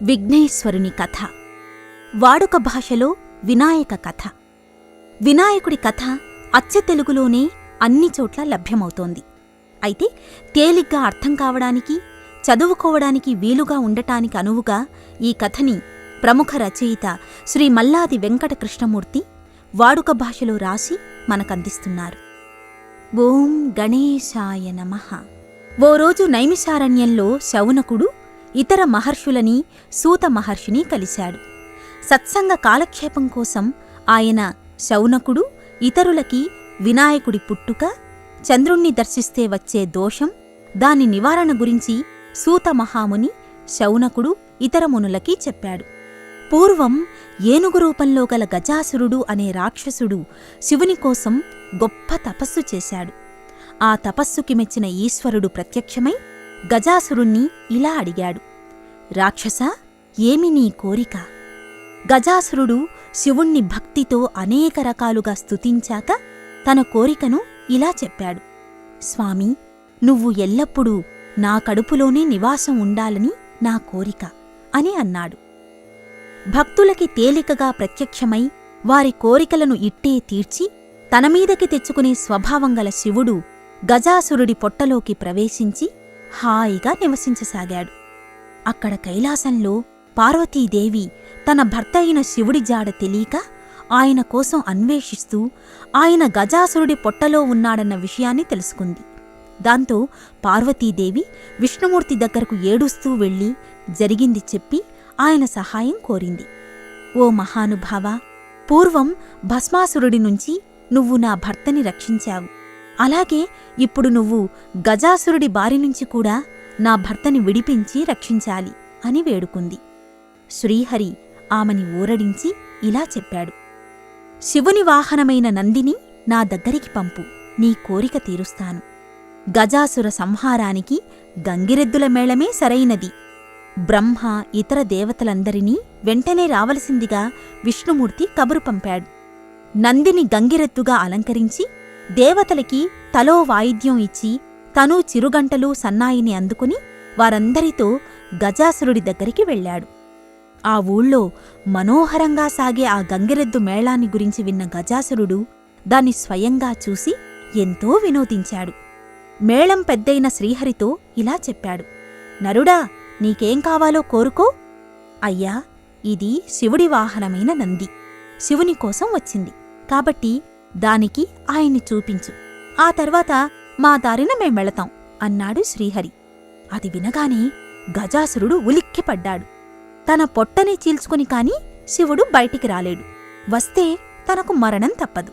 విఘ్నేశ్వరుని కథ. వాడుక భాషలో వినాయక కథ. వినాయకుడి కథ అచ్చ తెలుగులోనే అన్ని చోట్ల లభ్యమవుతోంది. అయితే తేలిగ్గా అర్థం కావడానికి, చదువుకోవడానికి వీలుగా ఉండటానికి అనువుగా ఈ కథని ప్రముఖ రచయిత శ్రీ మల్లాది వెంకట కృష్ణమూర్తి వాడుక భాషలో రాసి మనకందిస్తున్నారు. ఓం గణేశాయ నమః. ఓ రోజు నైమిషారణ్యంలో శౌనకుడు ఇతర మహర్షులని, సూత మహర్షిని కలిశాడు. సత్సంగ కాలక్షేపం కోసం ఆయన శౌనకుడు ఇతరులకి వినాయకుడి పుట్టుక, చంద్రుణ్ణి దర్శిస్తే వచ్చే దోషం, దాని నివారణ గురించి సూత మహాముని శౌనకుడు ఇతర మునులకి చెప్పాడు. పూర్వం ఏనుగు రూపంలో గల గజాసురుడు అనే రాక్షసుడు శివుని కోసం గొప్ప తపస్సు చేశాడు. ఆ తపస్సుకి మెచ్చిన ఈశ్వరుడు ప్రత్యక్షమై గజాసురుణ్ణి ఇలా అడిగాడు, రాక్షసా, ఏమి నీ కోరిక? గజాసురుడు శివుణ్ణి భక్తితో అనేక రకాలుగా స్తుతించాక తన కోరికను ఇలా చెప్పాడు. స్వామీ, నువ్వు ఎల్లప్పుడూ నా కడుపులోనే నివాసం ఉండాలని నా కోరిక అని అన్నాడు. భక్తులకి తేలికగా ప్రత్యక్షమై వారి కోరికలను ఇట్టే తీర్చి తనమీదకి తెచ్చుకునే స్వభావం గల శివుడు గజాసురుడి పొట్టలోకి ప్రవేశించి హాయిగా నివసించసాగాడు. అక్కడ కైలాసంలో పార్వతీదేవి తన భర్త అయిన శివుడి జాడ తెలియక ఆయన కోసం అన్వేషిస్తూ ఆయన గజాసురుడి పొట్టలో ఉన్నాడన్న విషయాన్ని తెలుసుకుంది. దాంతో పార్వతీదేవి విష్ణుమూర్తి దగ్గరకు ఏడుస్తూ వెళ్లి జరిగింది చెప్పి ఆయన సహాయం కోరింది. ఓ మహానుభావా, పూర్వం భస్మాసురుడి నుంచి నువ్వు నా భర్తని రక్షించావు. అలాగే ఇప్పుడు నువ్వు గజాసురుడి బారినుంచి కూడా నా భర్తని విడిపించి రక్షించాలి అని వేడుకుంది. శ్రీహరి ఆమెని ఊరడించి ఇలా చెప్పాడు. శివుని వాహనమైన నందిని నా దగ్గరికి పంపు, నీ కోరిక తీరుస్తాను. గజాసుర సంహారానికి గంగిరెద్దుల మేళమే సరైనది. బ్రహ్మ ఇతర దేవతలందరినీ వెంటనే రావలసిందిగా విష్ణుమూర్తి కబురు పంపాడు. నందిని గంగిరెద్దుగా అలంకరించి దేవతలకి తలో వాయిద్యం ఇచ్చి తనూ చిరుగంటలు సన్నాయిని అందుకుని వారందరితో గజాసురుడి దగ్గరికి వెళ్ళాడు. ఆ ఊళ్ళో మనోహరంగా సాగే ఆ గంగిరెద్దు మేళాన్ని గురించి విన్న గజాసురుడు దాన్ని స్వయంగా చూసి ఎంతో వినోదించాడు. మేళం పెద్దయిన శ్రీహరితో ఇలా చెప్పాడు. నరుడా, నీకేం కావాలో కోరుకో. అయ్యా, ఇది శివుడి వాహనమైన నంది, శివుని కోసం వచ్చింది కాబట్టి దానికి ఆయన్ని చూపించు. ఆ తర్వాత మా దారిన మేమెళతాం అన్నాడు శ్రీహరి. అది వినగానే గజాసురుడు ఉలిక్కిపడ్డాడు. తన పొట్టని చీల్చుకుని కాని శివుడు బయటికి రాలేడు. వస్తే తనకు మరణం తప్పదు.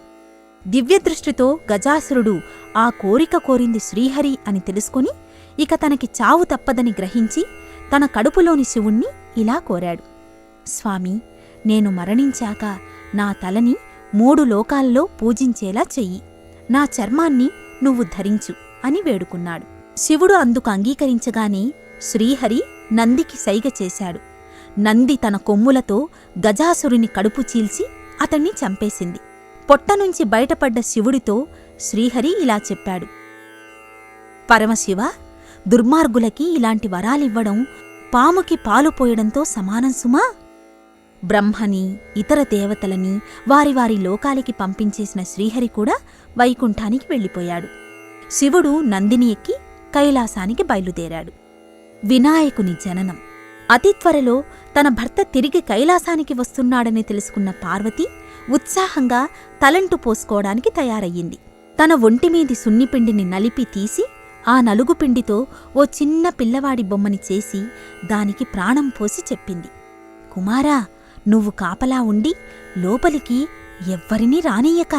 దివ్యదృష్టితో గజాసురుడు ఆ కోరిక కోరింది శ్రీహరి అని తెలుసుకుని ఇక తనకి చావు తప్పదని గ్రహించి తన కడుపులోని శివుణ్ణి ఇలా కోరాడు. స్వామీ, నేను మరణించాక నా తలని 3 లోకాల్లో పూజించేలా చెయ్యి. నా చర్మాన్ని నువ్వు ధరించు అని వేడుకున్నాడు. శివుడు అందుకు అంగీకరించగానే శ్రీహరి నందికి సైగ చేశాడు. నంది తన కొమ్ములతో గజాసురుని కడుపు చీల్చి అతణ్ణి చంపేసింది. పొట్టనుంచి బయటపడ్డ శివుడితో శ్రీహరి ఇలా చెప్పాడు. పరమశివ, దుర్మార్గులకి ఇలాంటి వరాలివ్వడం పాముకి పాలు పోయడంతో సమానం సుమా. బ్రహ్మని ఇతర దేవతలని వారి వారి లోకాలికి పంపించేసిన శ్రీహరి కూడా వైకుంఠానికి వెళ్ళిపోయాడు. శివుడు నందిని ఎక్కి కైలాసానికి బయలుదేరాడు. వినాయకుని జననం. అతి త్వరలో తన భర్త తిరిగి కైలాసానికి వస్తున్నాడని తెలుసుకున్న పార్వతి ఉత్సాహంగా తలంటు పోసుకోవడానికి తయారయ్యింది. తన ఒంటిమీది సున్నిపిండిని నలిపి తీసి ఆ నలుగుపిండితో ఓ చిన్న పిల్లవాడి బొమ్మని చేసి దానికి ప్రాణం పోసి చెప్పింది. కుమారా, నువ్వు కాపలా ఉండి లోపలికి ఎవ్వరినీ రానియ్యక.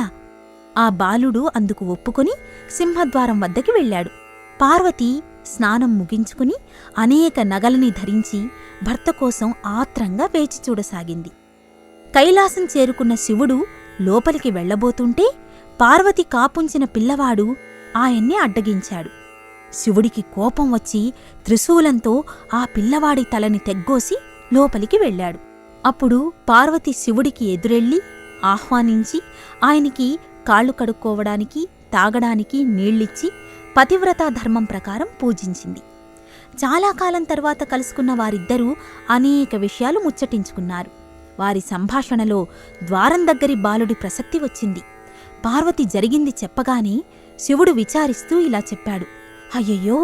ఆ బాలుడు అందుకు ఒప్పుకొని సింహద్వారం వద్దకి వెళ్ళాడు. పార్వతి స్నానం ముగించుకుని అనేక నగలని ధరించి భర్త కోసం ఆత్రంగా వేచి చూడసాగింది. కైలాసం చేరుకున్న శివుడు లోపలికి వెళ్లబోతుంటే పార్వతి కాపుంచిన పిల్లవాడు ఆయన్ని అడ్డగించాడు. శివుడికి కోపం వచ్చి త్రిశూలంతో ఆ పిల్లవాడి తలని తెగ్గోసి లోపలికి వెళ్ళాడు. అప్పుడు పార్వతి శివుడికి ఎదురెళ్ళి ఆహ్వానించి ఆయనికి కాళ్లు కడుక్కోవడానికి, తాగడానికి నీళ్ళిచ్చి పతివ్రతా ధర్మం ప్రకారం పూజించింది. చాలా కాలం తర్వాత కలుసుకున్న వారిద్దరూ అనేక విషయాలు ముచ్చటించుకున్నారు. వారి సంభాషణలో ద్వారం దగ్గరి బాలుడి ప్రసక్తి వచ్చింది. పార్వతి జరిగింది చెప్పగానే శివుడు విచారిస్తూ ఇలా చెప్పాడు, అయ్యయ్యో,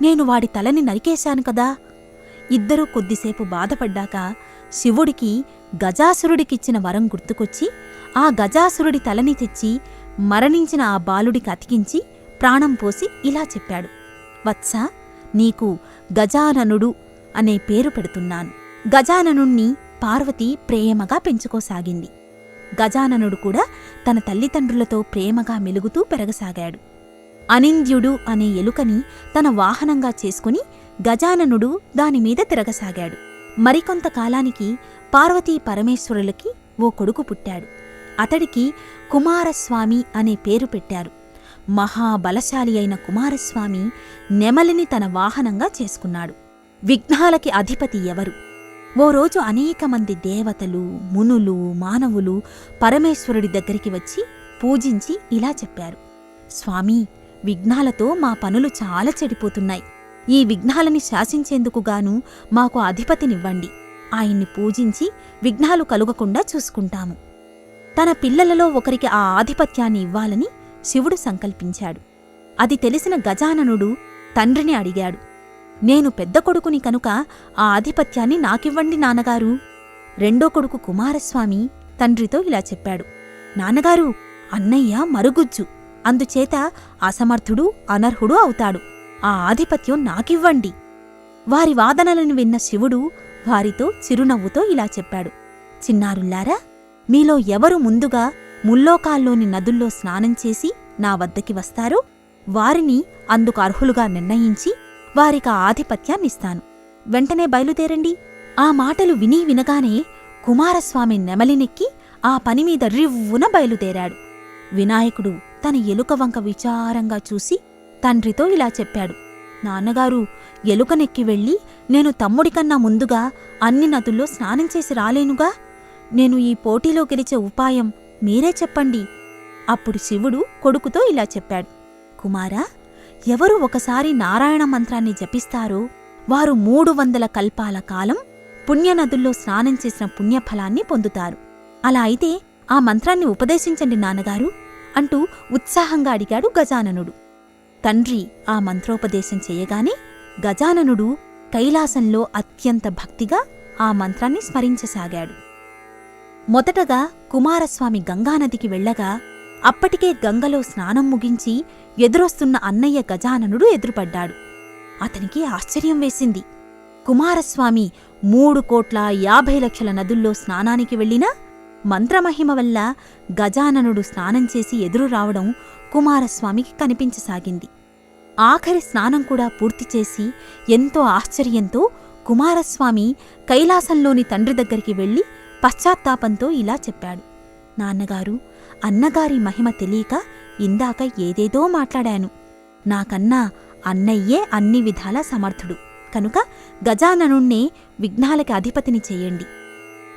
నేను వాడి తలని నరికేశాను కదా. ఇద్దరూ కొద్దిసేపు బాధపడ్డాక శివుడికి గజాసురుడికిచ్చిన వరం గుర్తుకొచ్చి ఆ గజాసురుడి తలని తెచ్చి మరణించిన ఆ బాలుడికి అతికించి ప్రాణం పోసి ఇలా చెప్పాడు, వత్సా, నీకు గజాననుడు అనే పేరు పెడుతున్నాను. గజాననుణ్ణి పార్వతి ప్రేమగా పెంచుకోసాగింది. గజాననుడు కూడా తన తల్లిదండ్రులతో ప్రేమగా మెలుగుతూ పెరగసాగాడు. అనింద్యుడు అనే ఎలుకని తన వాహనంగా చేసుకుని గజాననుడు దానిమీద తిరగసాగాడు. మరికొంతకాలానికి పార్వతీ పరమేశ్వరులకి ఓ కొడుకు పుట్టాడు. అతడికి కుమారస్వామి అనే పేరు పెట్టారు. మహాబలశాలి అయిన కుమారస్వామి నెమలిని తన వాహనంగా చేసుకున్నాడు. విఘ్నాలకి అధిపతి ఎవరు? ఓ రోజు అనేక మంది దేవతలు, మునులు, మానవులు పరమేశ్వరుడి దగ్గరికి వచ్చి పూజించి ఇలా చెప్పారు, స్వామీ, విఘ్నాలతో మా పనులు చాలా చెడిపోతున్నాయి. ఈ విఘ్నాలని శాసించేందుకుగాను మాకు అధిపతినివ్వండి. ఆయన్ని పూజించి విఘ్నాలు కలుగకుండా చూసుకుంటాము. తన పిల్లలలో ఒకరికి ఆ ఆధిపత్యాన్ని ఇవ్వాలని శివుడు సంకల్పించాడు. అది తెలిసిన గజాననుడు తండ్రిని అడిగాడు, నేను పెద్ద కొడుకుని కనుక ఆ ఆధిపత్యాన్ని నాకివ్వండి నాన్నగారు. రెండో కొడుకు కుమారస్వామి తండ్రితో ఇలా చెప్పాడు, నాన్నగారు, అన్నయ్య మరుగుజ్జు, అందుచేత అసమర్థుడు, అనర్హుడు అవుతాడు. ఆ ఆధిపత్యం నాకివ్వండి. వారి వాదనలను విన్న శివుడు వారితో చిరునవ్వుతో ఇలా చెప్పాడు, చిన్నారుల్లారా, మీలో ఎవరు ముందుగా ముల్లోకాల్లోని నదుల్లో స్నానం చేసి నా వద్దకి వస్తారో వారిని అందుకు అర్హులుగా నిర్ణయించి వారికా ఆధిపత్యాన్నిస్తాను. వెంటనే బయలుదేరండి. ఆ మాటలు వినగానే కుమారస్వామి నెమలినెక్కి ఆ పనిమీద రివ్వున బయలుదేరాడు. వినాయకుడు తన ఎలుక వంక విచారంగా చూసి తండ్రితో ఇలా చెప్పాడు, నాన్నగారు, ఎలుకనెక్కి వెళ్ళి నేను తమ్ముడికన్నా ముందుగా అన్ని నదుల్లో స్నానం చేసి రాలేనుగా. నేను ఈ పోటీలో గెలిచే ఉపాయం మీరే చెప్పండి. అప్పుడు శివుడు కొడుకుతో ఇలా చెప్పాడు, కుమారా, ఎవరు ఒకసారి నారాయణ మంత్రాన్ని జపిస్తారో వారు 300 కల్పాల కాలం పుణ్యనదుల్లో స్నానం చేసిన పుణ్యఫలాన్ని పొందుతారు. అలా అయితే ఆ మంత్రాన్ని ఉపదేశించండి నాన్నగారు అంటూ ఉత్సాహంగా అడిగాడు గజాననుడు. తండ్రి ఆ మంత్రోపదేశం చెయ్యగానే గజాననుడు కైలాసంలో అత్యంత భక్తిగా ఆ మంత్రాన్ని స్మరించసాగాడు. మొదటగా కుమారస్వామి గంగానదికి వెళ్ళగా అప్పటికే గంగలో స్నానం ముగించి ఎదురొస్తున్న అన్నయ్య గజాననుడు ఎదురుపడ్డాడు. అతనికి ఆశ్చర్యం వేసింది. కుమారస్వామి 3,50,00,000 నదుల్లో స్నానానికి వెళ్ళినా మంత్రమహిమ వల్ల గజాననుడు స్నానం చేసి ఎదురు రావడం కుమారస్వామికి కనిపించసాగింది. ఆఖరి స్నానం కూడా పూర్తిచేసి ఎంతో ఆశ్చర్యంతో కుమారస్వామి కైలాసంలోని తండ్రి దగ్గరికి వెళ్ళి పశ్చాత్తాపంతో ఇలా చెప్పాడు, నాన్నగారు, అన్నగారి మహిమ తెలియక ఇందాక ఏదేదో మాట్లాడాను. నాకన్నా అన్నయ్యే అన్ని విధాలా సమర్థుడు కనుక గజాననుణ్ణే విఘ్నాలకి అధిపతిని చెయ్యండి.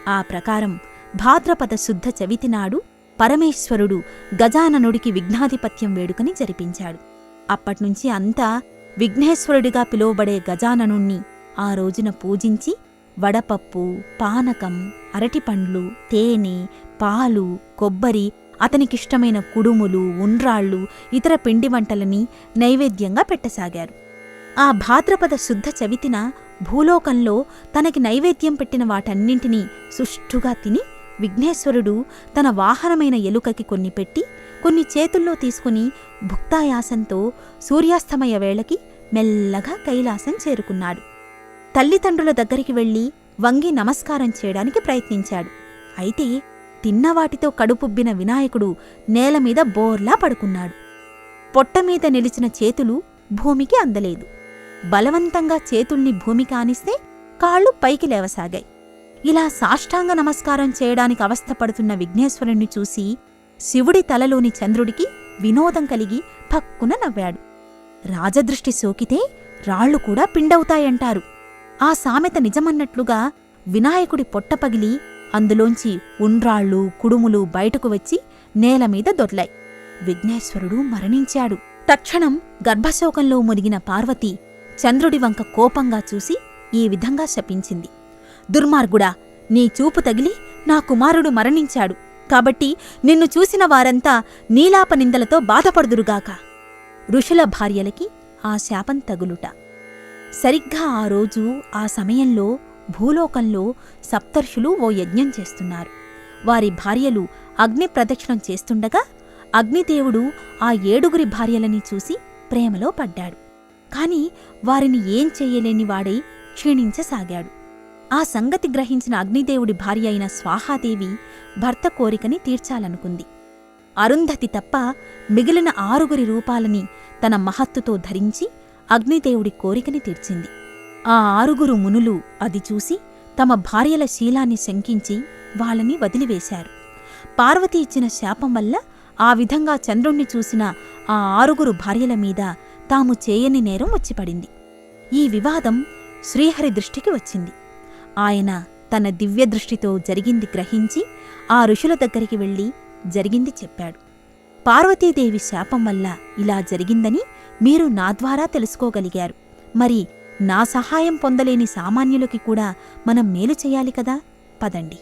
ఆ ప్రకారం భాద్రపద శుద్ధ చవితినాడు పరమేశ్వరుడు గజాననుడికి విఘ్నాధిపత్యం వేడుకని జరిపించాడు. అప్పట్నుంచి అంతా విఘ్నేశ్వరుడిగా పిలువబడే గజాననుణ్ణి ఆ రోజున పూజించి వడపప్పు, పానకం, అరటిపండ్లు, తేనె, పాలు, కొబ్బరి, అతనికిష్టమైన కుడుములు, ఉండ్రాళ్ళు, ఇతర పిండి వంటలని నైవేద్యంగా పెట్టసాగారు. ఆ భాద్రపద శుద్ధ చవితిన భూలోకంలో తనకి నైవేద్యం పెట్టిన వాటన్నింటినీ సుష్ఠుగా తిని విఘ్నేశ్వరుడు తన వాహనమైన ఎలుకకి కొన్ని పెట్టి కొన్ని చేతుల్లో తీసుకుని భుక్తాయాసంతో సూర్యాస్తమయ వేళకి మెల్లగా కైలాసం చేరుకున్నాడు. తల్లిదండ్రుల దగ్గరికి వెళ్లి వంగి నమస్కారం చేయడానికి ప్రయత్నించాడు. అయితే తిన్నవాటితో కడుపుబ్బిన వినాయకుడు నేలమీద బోర్లా పడుకున్నాడు. పొట్టమీద నిలిచిన చేతులు భూమికి అందలేదు. బలవంతంగా చేతుల్ని భూమికి ఆనిస్తే కాళ్ళు పైకి లేవసాగాయి. ఇలా సాష్టాంగ నమస్కారం చేయడానికి అవస్థపడుతున్న విఘ్నేశ్వరుణ్ణి చూసి శివుడి తలలోని చంద్రుడికి వినోదం కలిగి పక్కున నవ్వాడు. రాజదృష్టి సోకితే రాళ్లు కూడా పిండవుతాయంటారు. ఆ సామెత నిజమన్నట్లుగా వినాయకుడి పొట్ట పగిలి అందులోంచి ఉండ్రాళ్ళు, కుడుములు బయటకు వచ్చి నేలమీద దొర్లాయి. విఘ్నేశ్వరుడు మరణించాడు. తక్షణం గర్భశోకంలో మునిగిన పార్వతి చంద్రుడి వంక కోపంగా చూసి ఈ విధంగా శపించింది. దుర్మార్గుడా, నీ చూపు తగిలి నా కుమారుడు మరణించాడు. కాబట్టి నిన్ను చూసిన వారంతా నీలాపనిందలతో బాధపడుదురుగాక. ఋషుల భార్యలకి ఆ శాపం తగులుట. సరిగ్గా ఆ రోజు ఆ సమయంలో భూలోకంలో సప్తర్షులు ఓ యజ్ఞం చేస్తున్నారు. వారి భార్యలు అగ్ని ప్రదక్షిణం చేస్తుండగా అగ్నిదేవుడు ఆ 7 భార్యలని చూసి ప్రేమలో పడ్డాడు. కాని వారిని ఏం చెయ్యలేని వాడై క్షీణించసాగాడు. ఆ సంగతి గ్రహించిన అగ్నిదేవుడి భార్య అయిన స్వాహాదేవి భర్త కోరికని తీర్చాలనుకుంది. అరుంధతి తప్ప మిగిలిన 6 రూపాలని తన మహత్తుతో ధరించి అగ్నిదేవుడి కోరికని తీర్చింది. ఆ 6 మునులు అది చూసి తమ భార్యల శీలాన్ని శంకించి వాళ్ళని వదిలివేశారు. పార్వతి ఇచ్చిన శాపం వల్ల ఆ విధంగా చంద్రుణ్ణి చూసిన ఆ 6 భార్యల మీద తాము చేయని నేరం వచ్చిపడింది. ఈ వివాదం శ్రీహరి దృష్టికి వచ్చింది. ఆయన తన దివ్యదృష్టితో జరిగింది గ్రహించి ఆ ఋషుల దగ్గరికి వెళ్లి జరిగింది చెప్పాడు. పార్వతీదేవి శాపం వల్ల ఇలా జరిగిందని మీరు నా ద్వారా తెలుసుకోగలిగారు. మరి నా సహాయం పొందలేని సామాన్యులకి కూడా మనం మేలు చెయ్యాలి కదా, పదండి.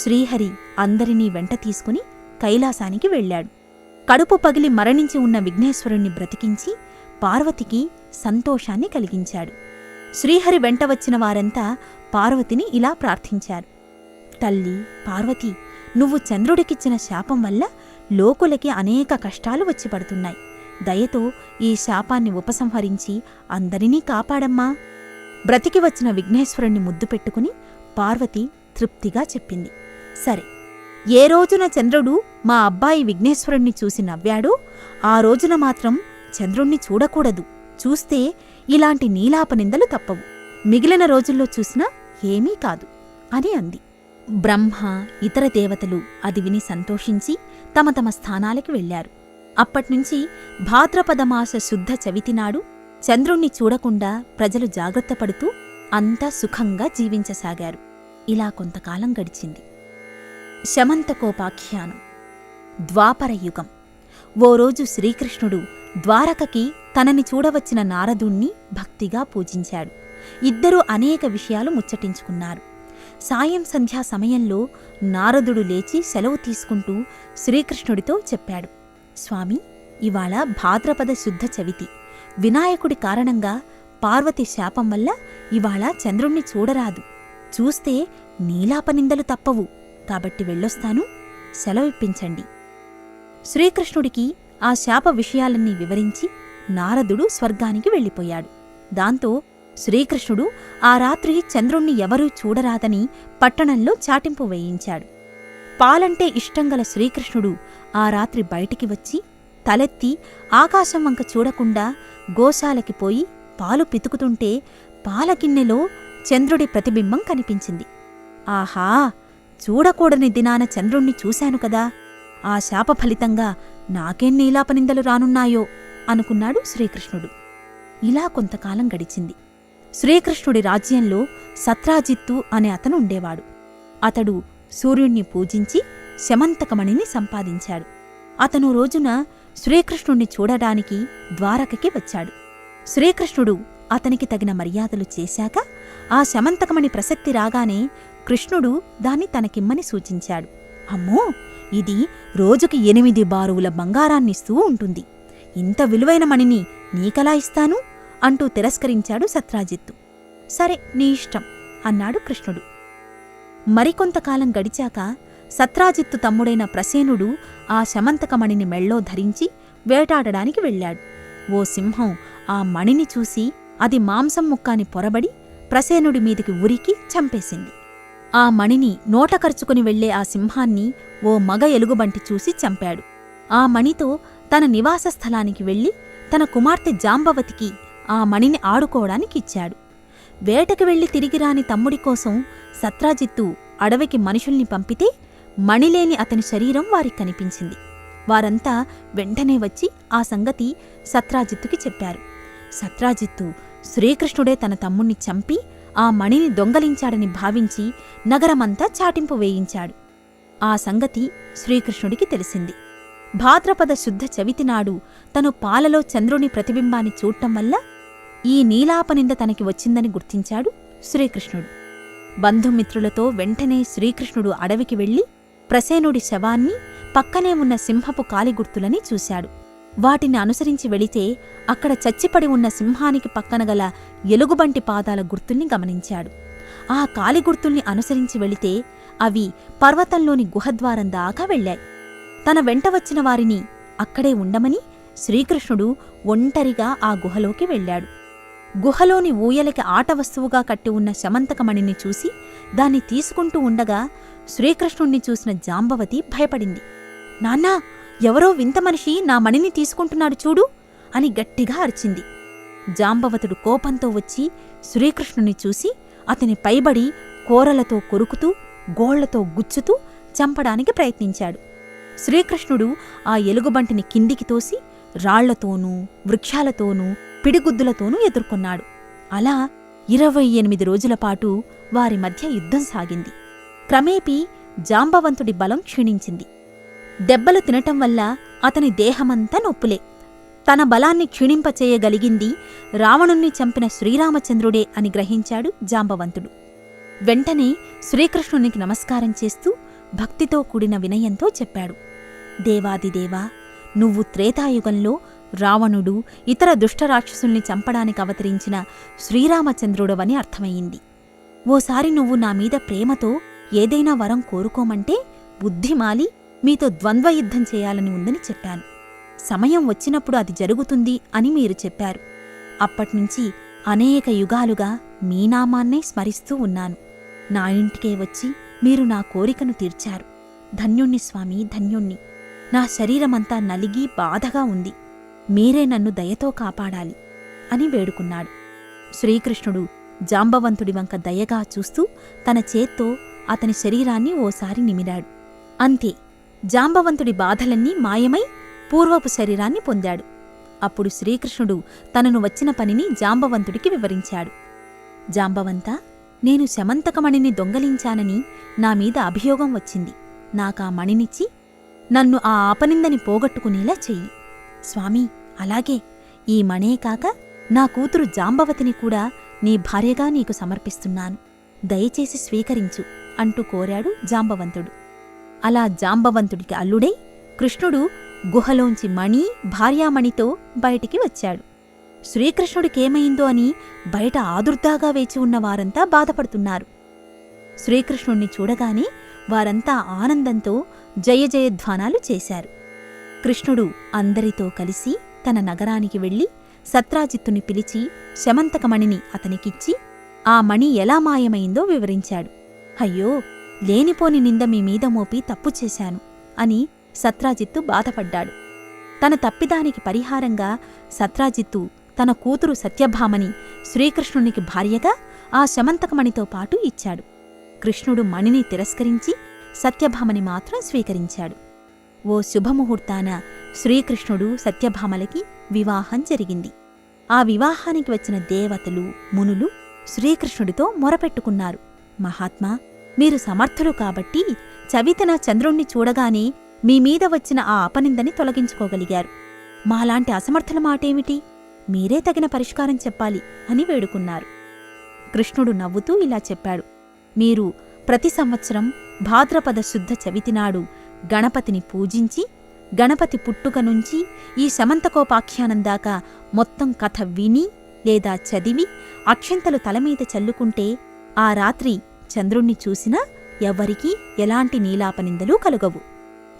శ్రీహరి అందరినీ వెంట తీసుకుని కైలాసానికి వెళ్లాడు. కడుపు పగిలి మరణించి ఉన్న విఘ్నేశ్వరుణ్ణి బ్రతికించి పార్వతికి సంతోషాన్ని కలిగించాడు. శ్రీహరి వెంట వచ్చిన వారంతా పార్వతిని ఇలా ప్రార్థించారు. తల్లి పార్వతి, నువ్వు చంద్రుడికిచ్చిన శాపం వల్ల లోకులకి అనేక కష్టాలు వచ్చి పడుతున్నాయి. దయతో ఈ శాపాన్ని ఉపసంహరించి అందరినీ కాపాడమ్మా. బ్రతికి వచ్చిన విఘ్నేశ్వరుణ్ణి ముద్దు పెట్టుకుని పార్వతి తృప్తిగా చెప్పింది. సరే, ఏ రోజున చంద్రుడు మా అబ్బాయి విఘ్నేశ్వరుణ్ణి చూసి నవ్వాడో ఆ రోజున మాత్రం చంద్రుణ్ణి చూడకూడదు. చూస్తే ఇలాంటి నీలాపనిందలు తప్పవు. మిగిలిన రోజుల్లో చూసినా ఏమీ కాదు అని అంది. బ్రహ్మ, ఇతర దేవతలు అది విని సంతోషించి తమ తమ స్థానాలకి వెళ్లారు. అప్పట్నుంచి భాద్రపదమాస శుద్ధ చవితినాడు చంద్రుణ్ణి చూడకుండా ప్రజలు జాగ్రత్తపడుతూ అంతా సుఖంగా జీవించసాగారు. ఇలా కొంతకాలం గడిచింది. శమంతకోపాఖ్యానం. ద్వాపరయుగం. ఓ రోజు శ్రీకృష్ణుడు ద్వారకకి తనని చూడవచ్చిన నారదుణ్ణి భక్తిగా పూజించాడు. ఇద్దరూ అనేక విషయాలు ముచ్చటించుకున్నారు. సాయం సంధ్యా సమయంలో నారదుడు లేచి సెలవు తీసుకుంటూ శ్రీకృష్ణుడితో చెప్పాడు. స్వామి, ఇవాళ భాద్రపద శుద్ధ చవితి. వినాయకుడి కారణంగా పార్వతి శాపం వల్ల ఇవాళ చంద్రుణ్ణి చూడరాదు. చూస్తే నీలాపనిందలు తప్పవు. కాబట్టి వెళ్ళొస్తాను, సెలవిప్పించండి. శ్రీకృష్ణుడికి ఆ శాప విషయాలన్నీ వివరించి నారదుడు స్వర్గానికి వెళ్ళిపోయాడు. దాంతో శ్రీకృష్ణుడు ఆ రాత్రి చంద్రుణ్ణి ఎవరూ చూడరాదని పట్టణంలో చాటింపు వేయించాడు. పాలంటే ఇష్టంగల శ్రీకృష్ణుడు ఆ రాత్రి బయటికి వచ్చి తలెత్తి ఆకాశం వంక చూడకుండా గోశాలకి పోయి పాలు పితుకుతుంటే పాలగిన్నెలో చంద్రుడి ప్రతిబింబం కనిపించింది. ఆహా, చూడకూడని దినాన చంద్రుణ్ణి చూశాను కదా, ఆ శాప ఫలితంగా నాకేం నీలాపనిందలు రానున్నాయో అనుకున్నాడు శ్రీకృష్ణుడు. ఇలా కొంతకాలం గడిచింది. శ్రీకృష్ణుడి రాజ్యంలో సత్రాజిత్తు అనే అతను ఉండేవాడు. అతడు సూర్యుణ్ణి పూజించి శమంతకమణిని సంపాదించాడు. అతను రోజున శ్రీకృష్ణుణ్ణి చూడడానికి ద్వారకకి వచ్చాడు. శ్రీకృష్ణుడు అతనికి తగిన మర్యాదలు చేశాక ఆ శమంతకమణి ప్రసక్తి రాగానే కృష్ణుడు దాన్ని తనకిమ్మని సూచించాడు. అమ్మో, ఇది రోజుకి 8 బారువుల బంగారాన్నిస్తూ ఉంటుంది. ఇంత విలువైన మణిని నీకలా ఇస్తాను అంటూ తిరస్కరించాడు సత్రాజిత్తు. సరే, నీ ఇష్టం అన్నాడు కృష్ణుడు. మరికొంతకాలం గడిచాక సత్రాజిత్తు తమ్ముడైన ప్రసేనుడు ఆ శమంతకమణిని మెళ్ళో ధరించి వేటాడడానికి వెళ్ళాడు. ఓ సింహం ఆ మణిని చూసి అది మాంసం ముక్కాని పొరబడి ప్రసేనుడి మీదికి ఉరికి చంపేసింది. ఆ మణిని నోట కరుచుకుని వెళ్లే ఆ సింహాన్ని ఓ మగ ఎలుగుబంటి చూసి చంపాడు. ఆ మణితో తన నివాస స్థలానికి వెళ్లి తన కుమార్తె జాంబవతికి ఆ మణిని ఆడుకోవడానికిచ్చాడు. వేటకి వెళ్లి తిరిగిరాని తమ్ముడి కోసం సత్రాజిత్తు అడవికి మనుషుల్ని పంపితే మణిలేని అతని శరీరం వారికి కనిపించింది. వారంతా వెంటనే వచ్చి ఆ సంగతి సత్రాజిత్తుకి చెప్పారు. సత్రాజిత్తు శ్రీకృష్ణుడే తన తమ్ముణ్ణి చంపి ఆ మణిని దొంగలించాడని భావించి నగరమంతా చాటింపు వేయించాడు. ఆ సంగతి శ్రీకృష్ణుడికి తెలిసింది. భాద్రపద శుద్ధ చవితినాడు తను పాలలో చంద్రుని ప్రతిబింబాన్ని చూడటం వల్ల ఈ నీలాపనింద తనకి వచ్చిందని గుర్తించాడు శ్రీకృష్ణుడు. బంధుమిత్రులతో వెంటనే శ్రీకృష్ణుడు అడవికి వెళ్లి ప్రసేనుడి శవాన్ని, పక్కనే ఉన్న సింహపు కాలిగుర్తులని చూశాడు. వాటిని అనుసరించి వెళితే అక్కడ చచ్చిపడి ఉన్న సింహానికి పక్కన గల ఎలుగుబంటి పాదాల గుర్తుల్ని గమనించాడు. ఆ కాలిగుర్తుల్ని అనుసరించి వెళితే అవి పర్వతంలోని గుహద్వారం దాకా వెళ్లాయి. తన వెంట వచ్చిన వారిని అక్కడే ఉండమని శ్రీకృష్ణుడు ఒంటరిగా ఆ గుహలోకి వెళ్లాడు. గుహలోని ఊయలకి ఆట వస్తువుగా కట్టి ఉన్న శమంతకమణిని చూసి దాన్ని తీసుకుంటూ ఉండగా శ్రీకృష్ణుణ్ణి చూసిన జాంబవతి భయపడింది. నాన్నా, ఎవరో వింత మనిషి నా మణిని తీసుకుంటున్నాడు చూడు అని గట్టిగా అరిచింది. జాంబవతుడు కోపంతో వచ్చి శ్రీకృష్ణుని చూసి అతని పైబడి కోరలతో కొరుకుతూ గోళ్లతో గుచ్చుతూ చంపడానికి ప్రయత్నించాడు. శ్రీకృష్ణుడు ఆ ఎలుగుబంటిని కిందికి తోసి రాళ్లతోనూ వృక్షాలతోనూ పిడిగుద్దులతోనూ ఎదుర్కొన్నాడు. అలా 28 రోజులపాటు వారి మధ్య యుద్ధం సాగింది. క్రమేపీ జాంబవంతుడి బలం క్షీణించింది. దెబ్బలు తినటం వల్ల అతని దేహమంతా నొప్పులే. తన బలాన్ని క్షీణింపచేయగలిగింది రావణుణ్ణి చంపిన శ్రీరామచంద్రుడే అని గ్రహించాడు జాంబవంతుడు. వెంటనే శ్రీకృష్ణునికి నమస్కారం చేస్తూ భక్తితో కూడిన వినయంతో చెప్పాడు, దేవాదిదేవా, నువ్వు త్రేతాయుగంలో రావణుడు, ఇతర దుష్టరాక్షసుల్ని చంపడానికి అవతరించిన శ్రీరామచంద్రుడవని అర్థమయ్యింది. ఓసారి నువ్వు నామీద ప్రేమతో ఏదైనా వరం కోరుకోమంటే బుద్ధిమాలి మీతో ద్వంద్వయుద్ధం చేయాలని ఉందని చెప్పాను. సమయం వచ్చినప్పుడు అది జరుగుతుంది అని మీరు చెప్పారు. అప్పట్నుంచి అనేక యుగాలుగా మీ నామాన్నే స్మరిస్తూ ఉన్నాను. నా ఇంటికే వచ్చి మీరు నా కోరికను తీర్చారు. ధన్యుణ్ణి స్వామీ, ధన్యుణ్ణి. నా శరీరమంతా నలిగి బాధగా ఉంది. మీరే నన్ను దయతో కాపాడాలి అని వేడుకున్నాడు. శ్రీకృష్ణుడు జాంబవంతుడి వంక దయగా చూస్తూ తన చేత్తో అతని శరీరాన్ని ఓసారి నిమిరాడు. అంతే, జాంబవంతుడి బాధలన్నీ మాయమై పూర్వపు శరీరాన్ని పొందాడు. అప్పుడు శ్రీకృష్ణుడు తనను వచ్చిన పనిని జాంబవంతుడికి వివరించాడు. జాంబవంతా, నేను శమంతకమణిని దొంగలించానని నామీద అభియోగం వచ్చింది. నాకా మణినిచ్చి నన్ను ఆ ఆపనిందని పోగొట్టుకునేలా చెయ్యి. స్వామీ, అలాగే. ఈ మణే కాక నా కూతురు జాంబవతిని కూడా నీ భార్యగా నీకు సమర్పిస్తున్నాను. దయచేసి స్వీకరించు అంటూ కోరాడు జాంబవంతుడు. అలా జాంబవంతుడికి అల్లుడై కృష్ణుడు గుహలోంచి మణి, భార్యామణితో బయటికి వచ్చాడు. శ్రీకృష్ణుడికేమైందో అని బయట ఆదుర్దాగా వేచి ఉన్న వారంతా బాధపడుతున్నారు. శ్రీకృష్ణుణ్ణి చూడగానే వారంతా ఆనందంతో జయజయధ్వానాలు చేశారు. కృష్ణుడు అందరితో కలిసి తన నగరానికి వెళ్లి సత్రాజిత్తుని పిలిచి శమంతకమణిని అతనికిచ్చి ఆ మణి ఎలా మాయమైందో వివరించాడు. అయ్యో, లేనిపోని నింద మీమీద మోపి తప్పు చేశాను అని సత్రాజిత్తు బాధపడ్డాడు. తన తప్పిదానికి పరిహారంగా సత్రాజిత్తు తన కూతురు సత్యభామని శ్రీకృష్ణునికి భార్యగా ఆ శమంతకమణితో పాటు ఇచ్చాడు. కృష్ణుడు మణిని తిరస్కరించి సత్యభామని మాత్రం స్వీకరించాడు. ఓ శుభముహూర్తాన శ్రీకృష్ణుడు సత్యభామలకి వివాహం జరిగింది. ఆ వివాహానికి వచ్చిన దేవతలు, మునులు శ్రీకృష్ణుడితో మొరపెట్టుకున్నారు. మహాత్మా, మీరు సమర్థులు కాబట్టి చవితన చంద్రుణ్ణి చూడగానే మీమీద వచ్చిన ఆ అపనిందని తొలగించుకోగలిగారు. మాలాంటి అసమర్థుల మాటేమిటి? మీరే తగిన పరిష్కారం చెప్పాలి అని వేడుకున్నారు. కృష్ణుడు నవ్వుతూ ఇలా చెప్పాడు, మీరు ప్రతి సంవత్సరం భాద్రపద శుద్ధ చవితినాడు గణపతిని పూజించి, గణపతి పుట్టుక నుంచి ఈ శమంతకోపాఖ్యానం దాకా మొత్తం కథ విని లేదా చదివి అక్షింతలు తలమీద చల్లుకుంటే ఆ రాత్రి చంద్రుణ్ణి చూసినా ఎవ్వరికీ ఎలాంటి నీలాపనిందలూ కలుగవు.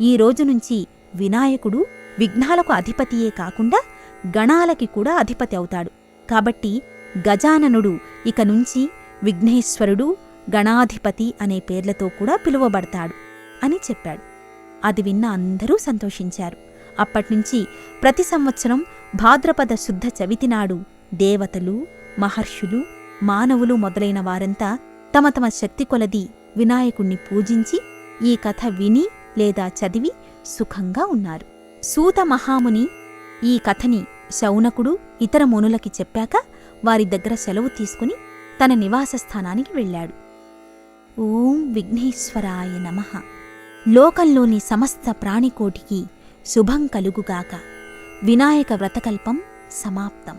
ఈ రోజునుంచి వినాయకుడు విఘ్నాలకు అధిపతియే కాకుండా గణాలకి కూడా అధిపతి అవుతాడు. కాబట్టి గజాననుడు ఇక నుంచి విఘ్నేశ్వరుడు, గణాధిపతి అనే పేర్లతో కూడా పిలువబడతాడు అని చెప్పాడు. అది విన్న అందరూ సంతోషించారు. అప్పట్నుంచి ప్రతి సంవత్సరం భాద్రపద శుద్ధ చవితినాడు దేవతలు, మహర్షులు, మానవులు మొదలైన వారంతా తమ తమ శక్తి కొలది వినాయకుణ్ణి పూజించి ఈ కథ విని లేదా చదివి సుఖంగా ఉన్నారు. సూత మహాముని ఈ కథని శౌనకుడు ఇతర మునులకి చెప్పాక వారి దగ్గర సెలవు తీసుకుని తన నివాసస్థానానికి వెళ్ళాడు. ఓం విఘ్నేశ్వరాయ నమః. లోకంలోని సమస్త ప్రాణికోటికి శుభం కలుగుగాక. వినాయక వ్రతకల్పం సమాప్తం.